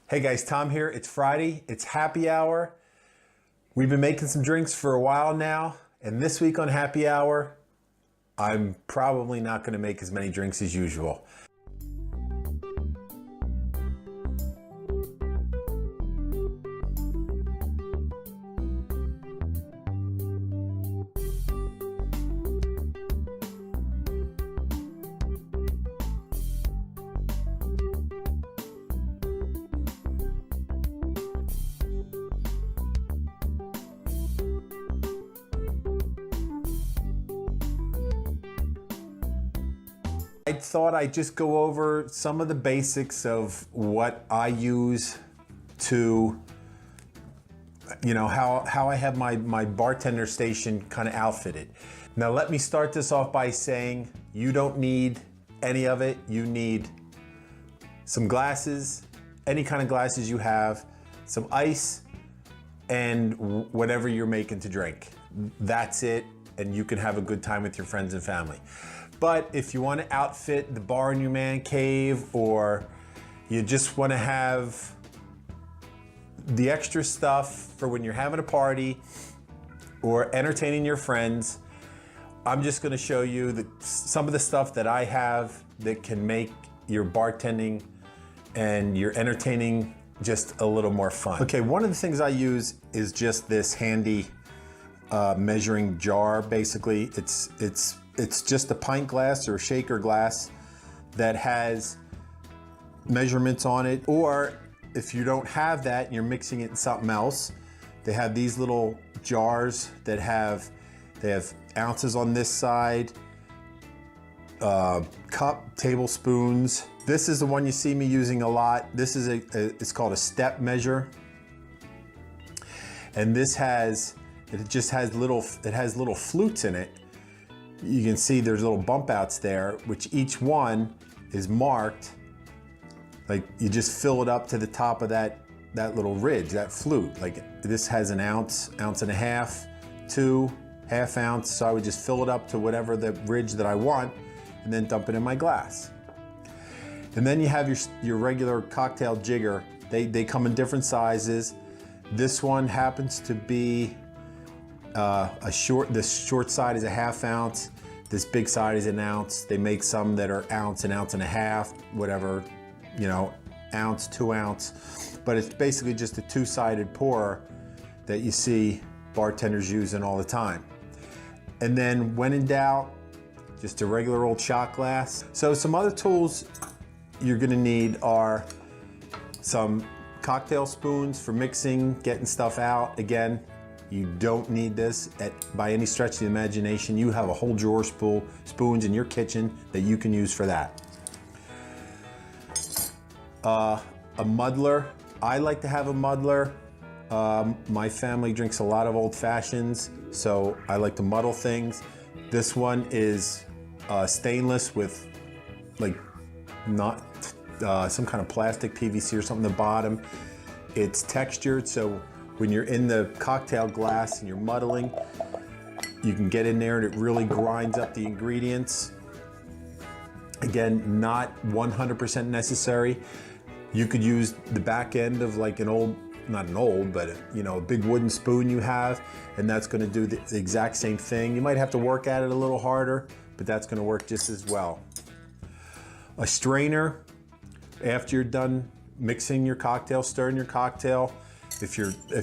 Hey guys, Tom here. It's Friday, it's happy hour. We've been making some drinks for a while now, and this week on happy hour, I'm probably not gonna make as many drinks as usual. I thought I'd just go over some of the basics of what I use to, how I have my bartender station kind of outfitted. Now let me start this off by saying you don't need any of it. You need some glasses, any kind of glasses you have, some ice, and whatever you're making to drink. That's it, and you can have a good time with your friends and family. But if you want to outfit the bar in your man cave, or you just want to have the extra stuff for when you're having a party or entertaining your friends, I'm just going to show you some of the stuff that I have that can make your bartending and your entertaining just a little more fun. Okay, one of the things I use is just this handy measuring jar. Basically, it's just a pint glass or a shaker glass that has measurements on it. Or if you don't have that and you're mixing it in something else, they have these little jars that they have ounces on this side, cup, tablespoons. This is the one you see me using a lot. This is it's called a step measure. And it has little flutes in it. You can see there's little bump outs there, which each one is marked. Like you just fill it up to the top of that little ridge, that flute. Like this has an ounce, ounce and a half, 2, half ounce. So I would just fill it up to whatever the ridge that I want and then dump it in my glass. And then you have your regular cocktail jigger. They come in different sizes. This one happens to be this short side is a half ounce. This big side is an ounce. They make some that are ounce and a half, whatever, ounce, 2 ounce. But it's basically just a two-sided pourer that you see bartenders using all the time. And then when in doubt, just a regular old shot glass. So some other tools you're gonna need are some cocktail spoons for mixing, getting stuff out. Again, you don't need this by any stretch of the imagination. You have a whole drawer full spoons in your kitchen that you can use for that. A muddler. I like to have a muddler. My family drinks a lot of old fashions, so I like to muddle things. This one is stainless with not some kind of plastic, PVC or something at the bottom. It's textured, so when you're in the cocktail glass and you're muddling, you can get in there and it really grinds up the ingredients. Again, not 100% necessary. You could use the back end of like not an old, but a big wooden spoon you have, and that's gonna do the exact same thing. You might have to work at it a little harder, but that's gonna work just as well. A strainer, after you're done mixing your cocktail, stirring your cocktail, if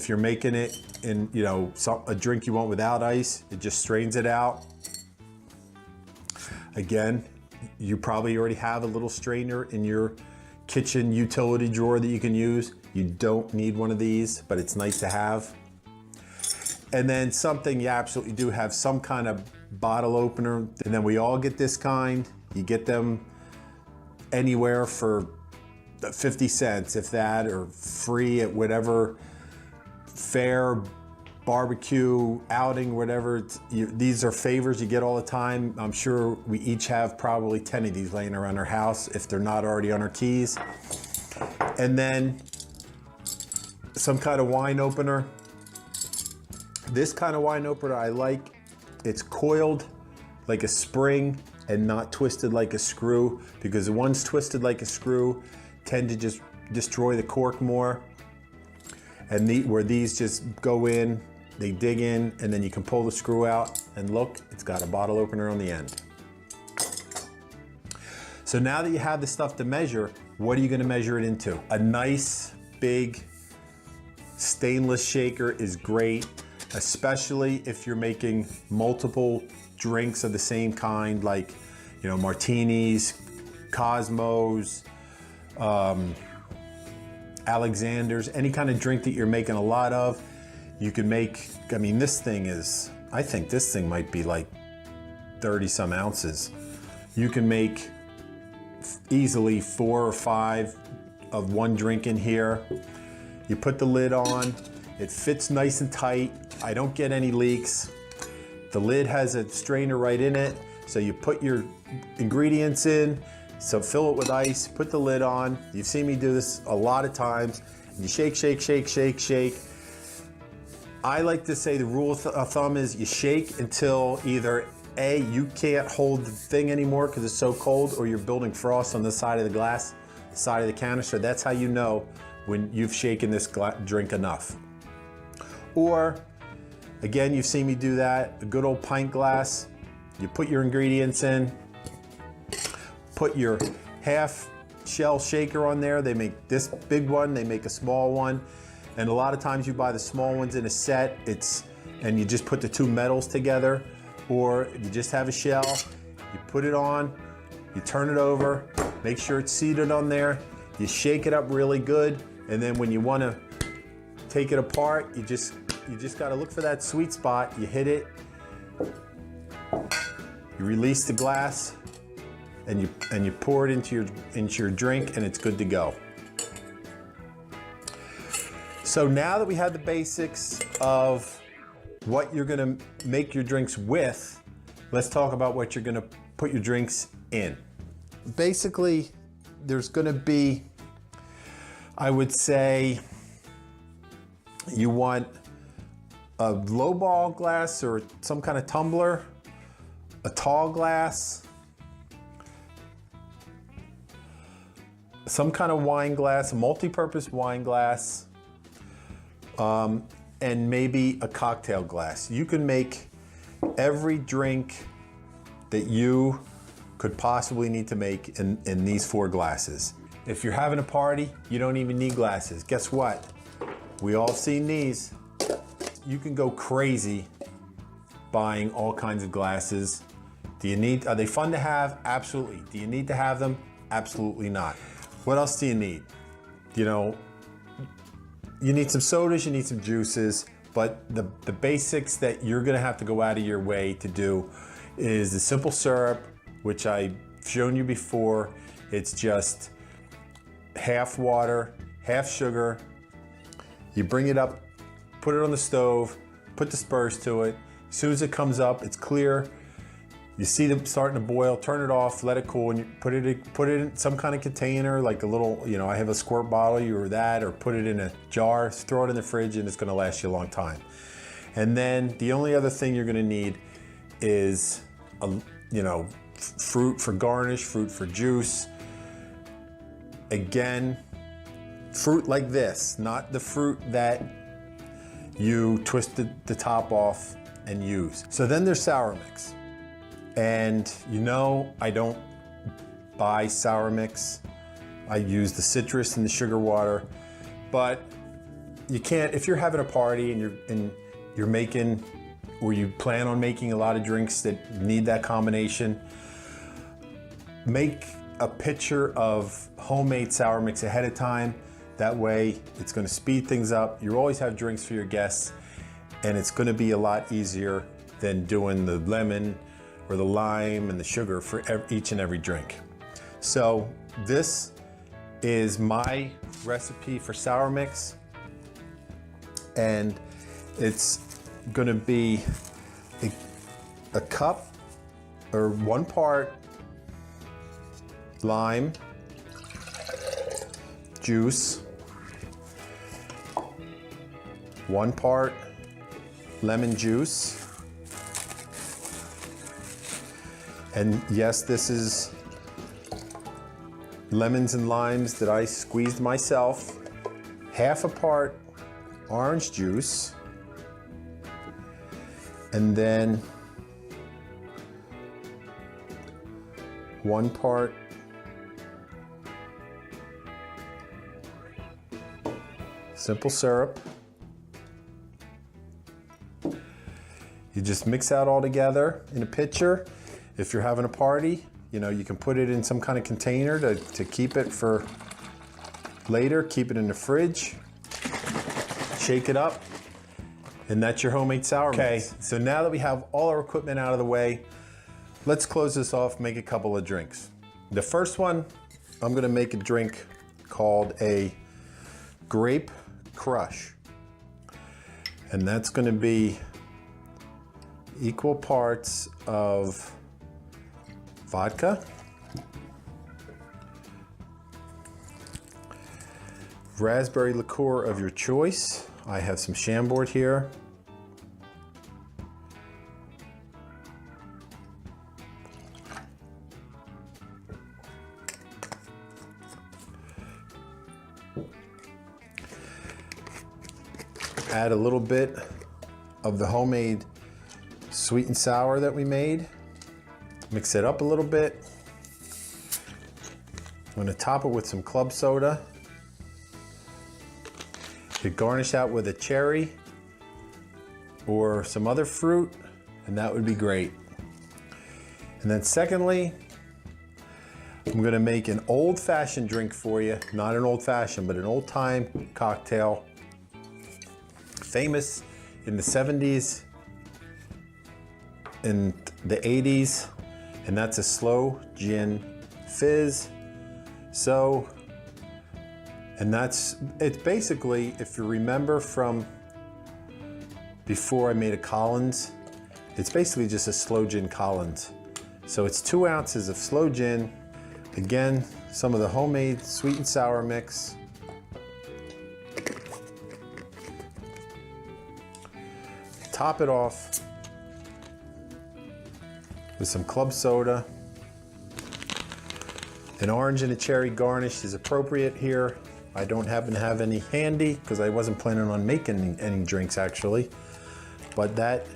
you're making it in a drink you want without ice, it just strains it out. Again, you probably already have a little strainer in your kitchen utility drawer that you can use. You don't need one of these, but it's nice to have. And then something you absolutely do have, some kind of bottle opener. And then we all get this kind. You get them anywhere for 50 cents, if that, or free at whatever fair, barbecue, outing, whatever. These are favors you get all the time. I'm sure we each have probably 10 of these laying around our house if they're not already on our keys. And then some kind of wine opener. This kind of wine opener I like. It's coiled like a spring and not twisted like a screw, because the ones twisted like a screw tend to just destroy the cork more. And where these just go in, they dig in, and then you can pull the screw out, and look, it's got a bottle opener on the end. So now that you have the stuff to measure, what are you gonna measure it into? A nice, big, stainless shaker is great, especially if you're making multiple drinks of the same kind, like, you know, martinis, Cosmos, Alexander's, any kind of drink that you're making a lot of. You can make, I mean, this thing is, I think this thing might be like 30 some ounces. You can make easily 4 or 5 of one drink in here. You put the lid on, it fits nice and tight. I don't get any leaks. The lid has a strainer right in it. So you put your ingredients in, so fill it with ice, put the lid on. You've seen me do this a lot of times. You shake, shake, shake, shake, shake. I like to say the rule of thumb is you shake until either A, you can't hold the thing anymore because it's so cold, or you're building frost on the side of the glass, the side of the canister. That's how you know when you've shaken this drink enough. Or, again, you've seen me do that, a good old pint glass. You put your ingredients in, put your half shell shaker on there. They make this big one, they make a small one. And a lot of times you buy the small ones in a set, and you just put the 2 metals together, or you just have a shell, you put it on, you turn it over, make sure it's seated on there, you shake it up really good, and then when you want to take it apart, you just got to look for that sweet spot, you hit it, you release the glass, and you pour it into your drink, and it's good to go. So now that we have the basics of what you're gonna make your drinks with, let's talk about what you're gonna put your drinks in. Basically, there's gonna be, I would say, you want a low ball glass or some kind of tumbler, a tall glass, some kind of wine glass, a multi-purpose wine glass, and maybe a cocktail glass. You can make every drink that you could possibly need to make in these 4 glasses. If you're having a party, you don't even need glasses. Guess what? We all seen these. You can go crazy buying all kinds of glasses. Are they fun to have? Absolutely. Do you need to have them? Absolutely not. What else do you need? You know, you need some sodas, you need some juices, but the basics that you're gonna have to go out of your way to do is the simple syrup, which I've shown you before. It's just half water, half sugar. You bring it up, put it on the stove, put the spurs to it. As soon as it comes up, it's clear. You see them starting to boil, turn it off, let it cool, and you put it in some kind of container, like a little, you know, I have a squirt bottle or that, or put it in a jar, throw it in the fridge, and it's gonna last you a long time. And then the only other thing you're gonna need is, you know, fruit for garnish, fruit for juice. Again, fruit like this, not the fruit that you twisted the top off and use. So then there's sour mix. And you know, I don't buy sour mix. I use the citrus and the sugar water, but you can't, if you're having a party and you're making, or you plan on making a lot of drinks that need that combination, make a pitcher of homemade sour mix ahead of time. That way it's gonna speed things up. You always have drinks for your guests, and it's gonna be a lot easier than doing the lemon or the lime and the sugar for each and every drink. So this is my recipe for sour mix, and it's gonna be a cup or 1 part lime juice, 1 part lemon juice. And yes, this is lemons and limes that I squeezed myself, half a part orange juice, and then 1 part simple syrup. You just mix that all together in a pitcher. If you're having a party, you know, you can put it in some kind of container to keep it for later. Keep it in the fridge. Shake it up, and that's your homemade sour mix. Okay, so now that we have all our equipment out of the way, let's close this off, make a couple of drinks. The first one, I'm gonna make a drink called a Grape Crush. And that's gonna be equal parts of vodka, raspberry liqueur of your choice. I have some Chambord here. Add a little bit of the homemade sweet and sour that we made. Mix it up a little bit. I'm gonna top it with some club soda. You could garnish that with a cherry or some other fruit, and that would be great. And then secondly, I'm gonna make an old-fashioned drink for you. Not an old-fashioned, but an old-time cocktail. Famous in the 70s, in the 80s, and that's a Sloe Gin Fizz. So, and it's basically, if you remember from before I made a Collins, it's basically just a Sloe Gin Collins. So it's 2 ounces of Sloe Gin, again, some of the homemade sweet and sour mix, top it off with some club soda. An orange and a cherry garnish is appropriate here. I don't happen to have any handy because I wasn't planning on making any drinks actually, but that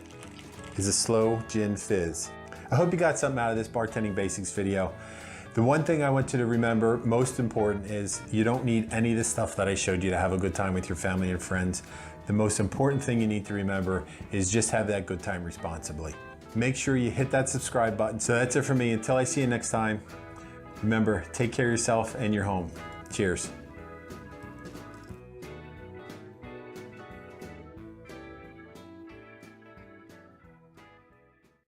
is a Sloe Gin Fizz. I hope you got something out of this bartending basics video. The one thing I want you to remember, most important, is you don't need any of the stuff that I showed you to have a good time with your family and friends. The most important thing you need to remember is just have that good time responsibly. Make sure you hit that subscribe button. So that's it for me. Until I see you next time, remember, take care of yourself and your home. Cheers.